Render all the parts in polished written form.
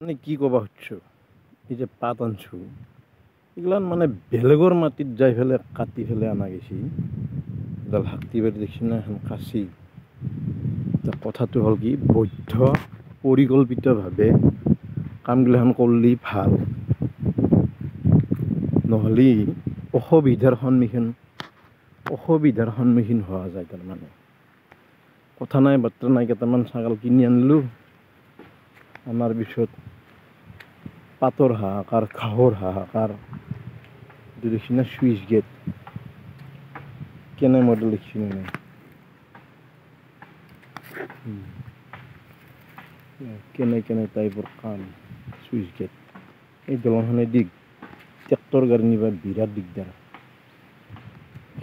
মানে কি ক'বা খুজিছোঁ এই যে পাত আনছোঁ এগুলান মানে বেলেগৰ মাটিত যাই পেলাই কাটি পেলাই অনা গৈছে এডাল হাতী বাৰী দেখছি না এখন কাঁচি কথাটো হ'ল কি বৈধ পৰিকল্পিতভাৱে কামগিলাখন কৰিলে ভাল নহ'লে অসুবিধাৰ সন্মুখীন হোৱা যায় তাৰমানে কথা নাই বাৰ্তা নাই কেইটামান ছাগল কিনি আনিলোঁ অনাৰ পিছত পাতৰ হাহাকাৰ ঘাঁহৰ হাহাকাৰ দেখছি না চুইচ গেট কেনে মডেল দেখছি না কেনে টাইপৰ কাম চুইচ গেট এই দলংখনেদি ট্ৰেক্টৰ গাড়ী নিবা বিৰাট দিগদাৰ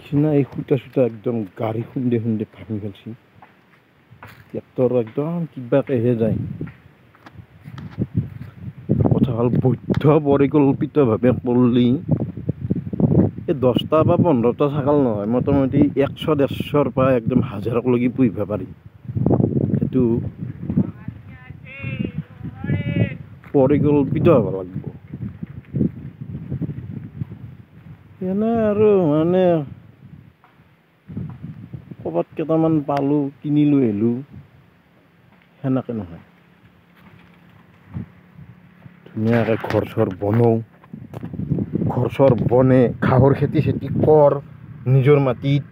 সিনা এই খুটা চুটা একদম গাড়ী খুন্দে ভাঙি ফেলছি ট্ৰেক্টৰ একদম কিবাকেহে যায় কথা হ'ল বৈধ পৰিকল্পিতভাৱে কৰিলে এই 10টা বা 15টা ছাগল নহয় মোটামুটি 100-150ৰ পৰা একদম 1000লৈকে পুহিব পাৰি সেইটো পৰিকল্পিত হ'ব লাগিব এনে আৰু মানে ক'ৰবাত কেইটামান পালোঁ কিনি লৈ আহিলোঁ সেনেকৈ নহয় ধুনীয়াকৈ ঘৰ চৰ বনাওঁ ঘৰ চৰ বনে ঘাঁহৰ খেতি কৰ নিজৰ মাটিত